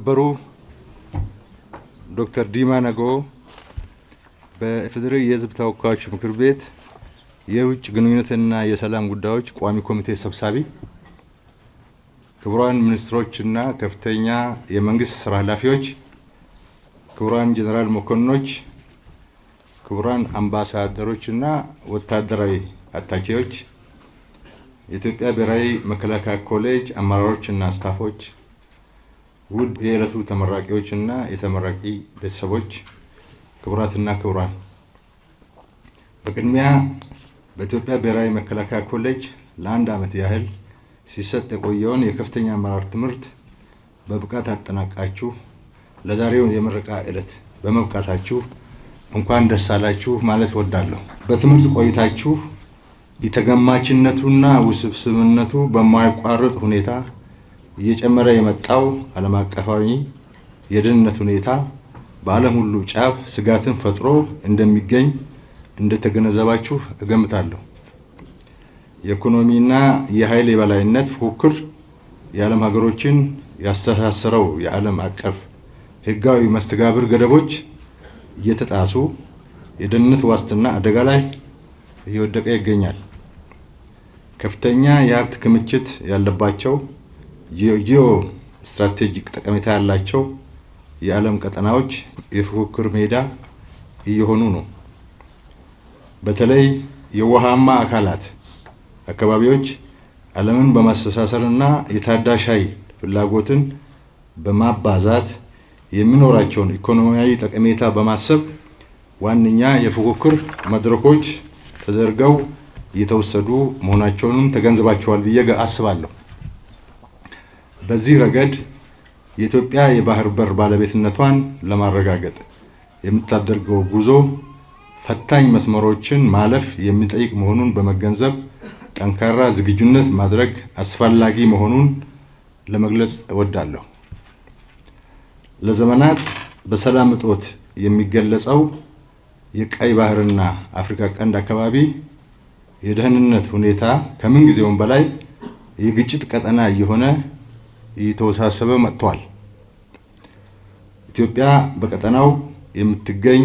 የተከበሩ ዶክተር ዲማ ነጎ በኢፌዴሪ የሕዝብ ተወካዮች ምክር ቤት የውጭ ግንኙነትና የሰላም ጉዳዮች ቋሚ ኮሚቴ ሰብሳቢ፣ ክቡራን ሚኒስትሮችና ከፍተኛ የመንግስት ስራ ኃላፊዎች፣ ክቡራን ጀነራል መኮንኖች፣ ክቡራን አምባሳደሮችና ወታደራዊ አታቼዎች፣ የኢትዮጵያ ብሔራዊ መከላከያ ኮሌጅ አመራሮችና ስታፎች፣ ውድ የዕለቱ ተመራቂዎችና የተመራቂ ቤተሰቦች፣ ክቡራትና ክቡራን፣ በቅድሚያ በኢትዮጵያ ብሔራዊ መከላከያ ኮሌጅ ለአንድ ዓመት ያህል ሲሰጥ የቆየውን የከፍተኛ አመራር ትምህርት በብቃት አጠናቃችሁ ለዛሬው የምረቃ ዕለት በመብቃታችሁ እንኳን ደስ አላችሁ ማለት እወዳለሁ። በትምህርት ቆይታችሁ የተገማችነቱና ውስብስብነቱ በማያቋርጥ ሁኔታ እየጨመረ የመጣው ዓለም አቀፋዊ የደህንነት ሁኔታ በዓለም ሁሉ ጫፍ ስጋትን ፈጥሮ እንደሚገኝ እንደተገነዘባችሁ እገምታለሁ። የኢኮኖሚና የኃይል የበላይነት ፉክክር የዓለም ሀገሮችን ያስተሳሰረው የዓለም አቀፍ ሕጋዊ መስተጋብር ገደቦች እየተጣሱ የደህንነት ዋስትና አደጋ ላይ እየወደቀ ይገኛል። ከፍተኛ የሀብት ክምችት ያለባቸው ጂኦ ስትራቴጂክ ጠቀሜታ ያላቸው የዓለም ቀጠናዎች የፉክክር ሜዳ እየሆኑ ነው። በተለይ የውሃማ አካላት አካባቢዎች ዓለምን በማስተሳሰርና የታዳሽ ኃይል ፍላጎትን በማባዛት የሚኖራቸውን ኢኮኖሚያዊ ጠቀሜታ በማሰብ ዋነኛ የፉክክር መድረኮች ተደርገው እየተወሰዱ መሆናቸውንም ተገንዝባቸዋል ብዬ አስባለሁ። በዚህ ረገድ የኢትዮጵያ የባህር በር ባለቤትነቷን ለማረጋገጥ የምታደርገው ጉዞ ፈታኝ መስመሮችን ማለፍ የሚጠይቅ መሆኑን በመገንዘብ ጠንካራ ዝግጁነት ማድረግ አስፈላጊ መሆኑን ለመግለጽ እወዳለሁ። ለዘመናት በሰላም እጦት የሚገለጸው የቀይ ባህርና አፍሪካ ቀንድ አካባቢ የደህንነት ሁኔታ ከምን ጊዜውም በላይ የግጭት ቀጠና እየሆነ እየተወሳሰበ መጥቷል። ኢትዮጵያ በቀጠናው የምትገኝ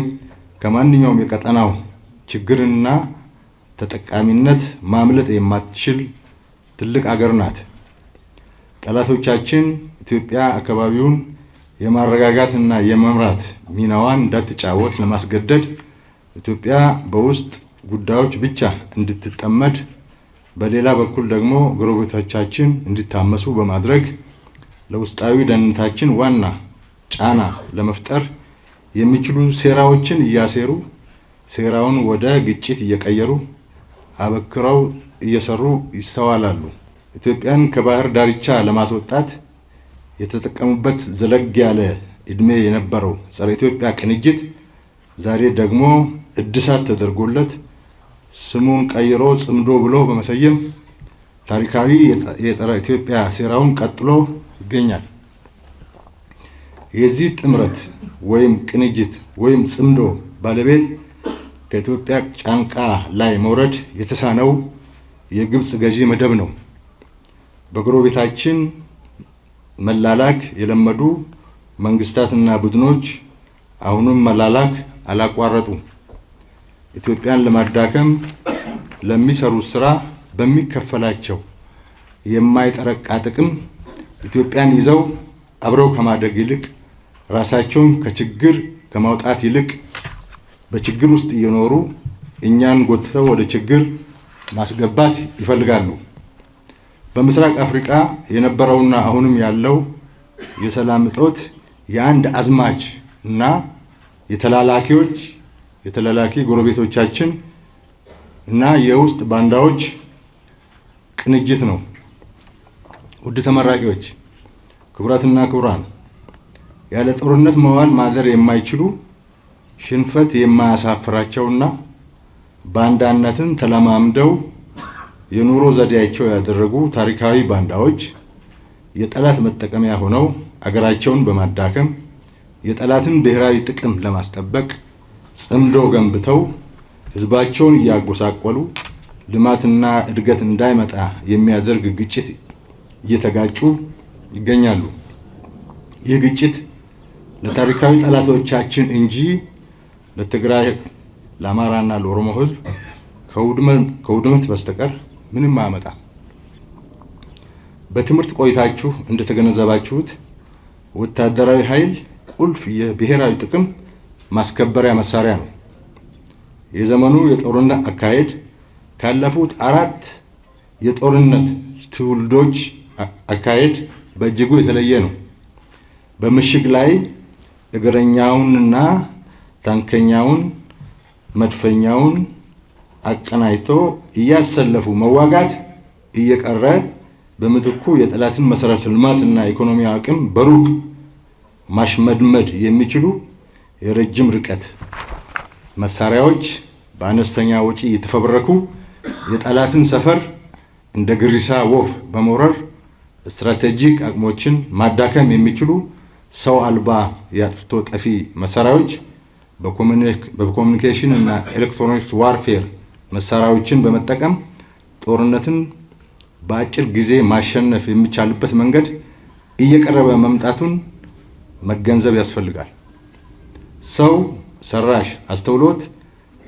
ከማንኛውም የቀጠናው ችግርና ተጠቃሚነት ማምለጥ የማትችል ትልቅ አገር ናት። ጠላቶቻችን ኢትዮጵያ አካባቢውን የማረጋጋትና የመምራት ሚናዋን እንዳትጫወት ለማስገደድ ኢትዮጵያ በውስጥ ጉዳዮች ብቻ እንድትጠመድ፣ በሌላ በኩል ደግሞ ጎረቤቶቻችን እንዲታመሱ በማድረግ ለውስጣዊ ደህንነታችን ዋና ጫና ለመፍጠር የሚችሉ ሴራዎችን እያሴሩ ሴራውን ወደ ግጭት እየቀየሩ አበክረው እየሰሩ ይስተዋላሉ። ኢትዮጵያን ከባህር ዳርቻ ለማስወጣት የተጠቀሙበት ዘለግ ያለ እድሜ የነበረው ጸረ ኢትዮጵያ ቅንጅት ዛሬ ደግሞ እድሳት ተደርጎለት ስሙን ቀይሮ ጽምዶ ብሎ በመሰየም ታሪካዊ የጸረ ኢትዮጵያ ሴራውን ቀጥሎ ይገኛል። የዚህ ጥምረት ወይም ቅንጅት ወይም ጽምዶ ባለቤት ከኢትዮጵያ ጫንቃ ላይ መውረድ የተሳነው የግብጽ ገዢ መደብ ነው። በጎረቤታችን መላላክ የለመዱ መንግስታትና ቡድኖች አሁንም መላላክ አላቋረጡ። ኢትዮጵያን ለማዳከም ለሚሰሩት ስራ በሚከፈላቸው የማይጠረቃ ጥቅም ኢትዮጵያን ይዘው አብረው ከማደግ ይልቅ ራሳቸውን ከችግር ከማውጣት ይልቅ በችግር ውስጥ እየኖሩ እኛን ጎትተው ወደ ችግር ማስገባት ይፈልጋሉ። በምስራቅ አፍሪካ የነበረውና አሁንም ያለው የሰላም እጦት የአንድ አዝማች እና የተላላኪ ጎረቤቶቻችን እና የውስጥ ባንዳዎች ቅንጅት ነው። ውድ ተመራቂዎች፣ ክቡራትና ክቡራን፣ ያለ ጦርነት መዋል ማደር የማይችሉ ሽንፈት የማያሳፍራቸውና ባንዳነትን ተለማምደው የኑሮ ዘዴያቸው ያደረጉ ታሪካዊ ባንዳዎች የጠላት መጠቀሚያ ሆነው አገራቸውን በማዳከም የጠላትን ብሔራዊ ጥቅም ለማስጠበቅ ጽምዶ ገንብተው ህዝባቸውን እያጎሳቆሉ ልማትና እድገት እንዳይመጣ የሚያደርግ ግጭት እየተጋጩ ይገኛሉ። ይህ ግጭት ለታሪካዊ ጠላቶቻችን እንጂ ለትግራይ፣ ለአማራና ለኦሮሞ ህዝብ ከውድመት በስተቀር ምንም አያመጣም። በትምህርት ቆይታችሁ እንደተገነዘባችሁት ወታደራዊ ኃይል ቁልፍ የብሔራዊ ጥቅም ማስከበሪያ መሳሪያ ነው። የዘመኑ የጦርነት አካሄድ ካለፉት 4 የጦርነት ትውልዶች አካሄድ በእጅጉ የተለየ ነው። በምሽግ ላይ እግረኛውንና ታንከኛውን መድፈኛውን አቀናጅቶ እያሰለፉ መዋጋት እየቀረ በምትኩ የጠላትን መሰረተ ልማትና ኢኮኖሚ አቅም በሩቅ ማሽመድመድ የሚችሉ የረጅም ርቀት መሳሪያዎች በአነስተኛ ወጪ የተፈበረኩ የጠላትን ሰፈር እንደ ግሪሳ ወፍ በመውረር ስትራቴጂክ አቅሞችን ማዳከም የሚችሉ ሰው አልባ የአጥፍቶ ጠፊ መሳሪያዎች በኮሙኒኬሽን እና ኤሌክትሮኒክስ ዋርፌር መሳሪያዎችን በመጠቀም ጦርነትን በአጭር ጊዜ ማሸነፍ የሚቻልበት መንገድ እየቀረበ መምጣቱን መገንዘብ ያስፈልጋል። ሰው ሰራሽ አስተውሎት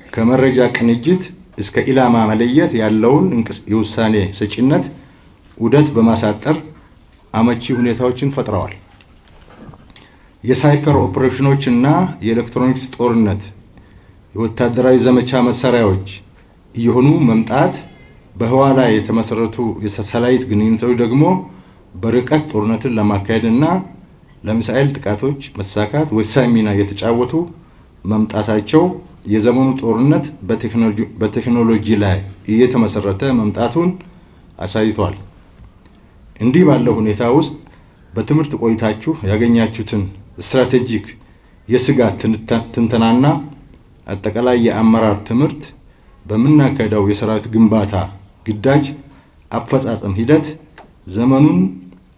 ከመረጃ ቅንጅት እስከ ኢላማ መለየት ያለውን የውሳኔ ሰጪነት ውደት በማሳጠር አመቺ ሁኔታዎችን ፈጥረዋል። የሳይበር ኦፕሬሽኖች እና የኤሌክትሮኒክስ ጦርነት የወታደራዊ ዘመቻ መሳሪያዎች እየሆኑ መምጣት፣ በህዋ ላይ የተመሰረቱ የሳተላይት ግንኙነቶች ደግሞ በርቀት ጦርነትን ለማካሄድ እና ለሚሳኤል ጥቃቶች መሳካት ወሳኝ ሚና እየተጫወቱ መምጣታቸው የዘመኑ ጦርነት በቴክኖሎጂ ላይ እየተመሰረተ መምጣቱን አሳይቷል። እንዲህ ባለው ሁኔታ ውስጥ በትምህርት ቆይታችሁ ያገኛችሁትን ስትራቴጂክ የስጋት ትንተናና አጠቃላይ የአመራር ትምህርት በምናካሄደው የሰራዊት ግንባታ ግዳጅ አፈጻጸም ሂደት ዘመኑን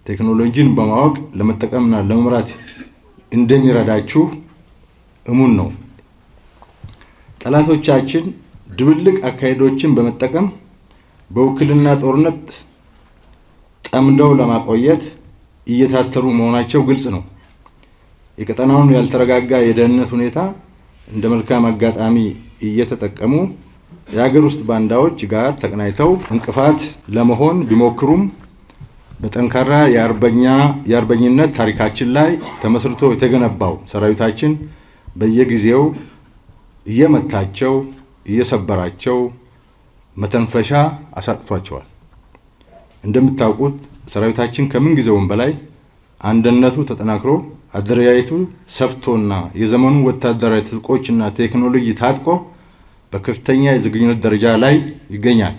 ቴክኖሎጂን በማወቅ ለመጠቀምና ለመምራት እንደሚረዳችሁ እሙን ነው። ጠላቶቻችን ድብልቅ አካሄዶችን በመጠቀም በውክልና ጦርነት ጠምደው ለማቆየት እየታተሩ መሆናቸው ግልጽ ነው። የቀጠናውን ያልተረጋጋ የደህንነት ሁኔታ እንደ መልካም አጋጣሚ እየተጠቀሙ የሀገር ውስጥ ባንዳዎች ጋር ተቀናጅተው እንቅፋት ለመሆን ቢሞክሩም በጠንካራ የአርበኝነት ታሪካችን ላይ ተመስርቶ የተገነባው ሰራዊታችን በየጊዜው እየመታቸው እየሰበራቸው መተንፈሻ አሳጥቷቸዋል። እንደምታውቁት ሰራዊታችን ከምን ጊዜውም በላይ አንድነቱ ተጠናክሮ አደረጃጀቱ ሰፍቶና የዘመኑ ወታደራዊ ትጥቆችና ቴክኖሎጂ ታጥቆ በከፍተኛ የዝግጁነት ደረጃ ላይ ይገኛል።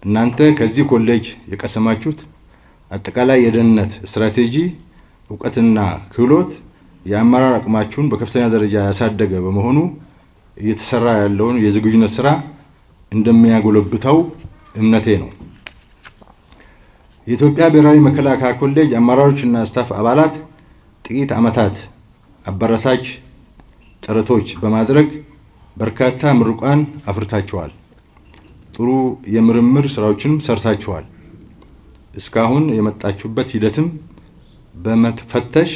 እናንተ ከዚህ ኮሌጅ የቀሰማችሁት አጠቃላይ የደህንነት ስትራቴጂ እውቀትና ክህሎት የአመራር አቅማችሁን በከፍተኛ ደረጃ ያሳደገ በመሆኑ እየተሰራ ያለውን የዝግጁነት ስራ እንደሚያጎለብተው እምነቴ ነው። የኢትዮጵያ ብሔራዊ መከላከያ ኮሌጅ አመራሮችና ስታፍ አባላት ጥቂት ዓመታት አበረታች ጥረቶች በማድረግ በርካታ ምሩቃን አፍርታችኋል። ጥሩ የምርምር ስራዎችንም ሰርታችኋል። እስካሁን የመጣችሁበት ሂደትም በመፈተሽ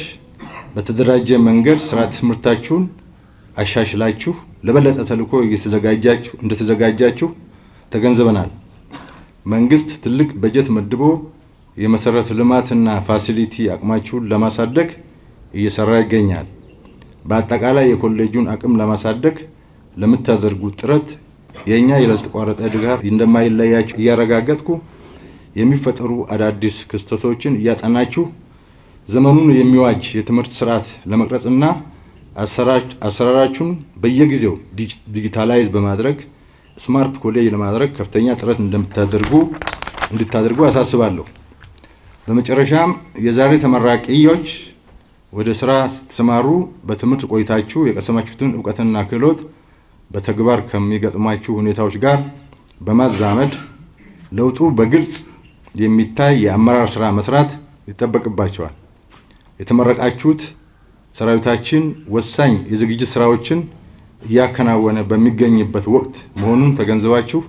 በተደራጀ መንገድ ስርዓተ ትምህርታችሁን አሻሽላችሁ ለበለጠ ተልዕኮ እንደተዘጋጃችሁ ተገንዝበናል። መንግስት ትልቅ በጀት መድቦ የመሰረተ ልማትና ፋሲሊቲ አቅማችሁን ለማሳደግ እየሰራ ይገኛል። በአጠቃላይ የኮሌጁን አቅም ለማሳደግ ለምታደርጉት ጥረት የኛ ያልተቋረጠ ድጋፍ እንደማይለያችሁ እያረጋገጥኩ የሚፈጠሩ አዳዲስ ክስተቶችን እያጠናችሁ ዘመኑን የሚዋጅ የትምህርት ስርዓት ለመቅረጽና አሰራራችሁን በየጊዜው ዲጂታላይዝ በማድረግ ስማርት ኮሌጅ ለማድረግ ከፍተኛ ጥረት እንድታደርጉ አሳስባለሁ። በመጨረሻም የዛሬ ተመራቂዎች ወደ ስራ ስትሰማሩ በትምህርት ቆይታችሁ የቀሰማችሁትን እውቀትና ክህሎት በተግባር ከሚገጥማችሁ ሁኔታዎች ጋር በማዛመድ ለውጡ በግልጽ የሚታይ የአመራር ስራ መስራት ይጠበቅባቸዋል። የተመረቃችሁት ሰራዊታችን ወሳኝ የዝግጅት ስራዎችን እያከናወነ በሚገኝበት ወቅት መሆኑን ተገንዝባችሁ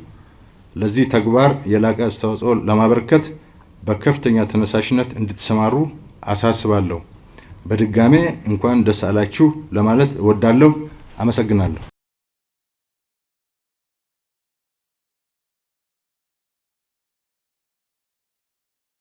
ለዚህ ተግባር የላቀ አስተዋጽኦ ለማበርከት በከፍተኛ ተነሳሽነት እንድትሰማሩ አሳስባለሁ። በድጋሜ እንኳን ደስ አላችሁ ለማለት እወዳለሁ። አመሰግናለሁ።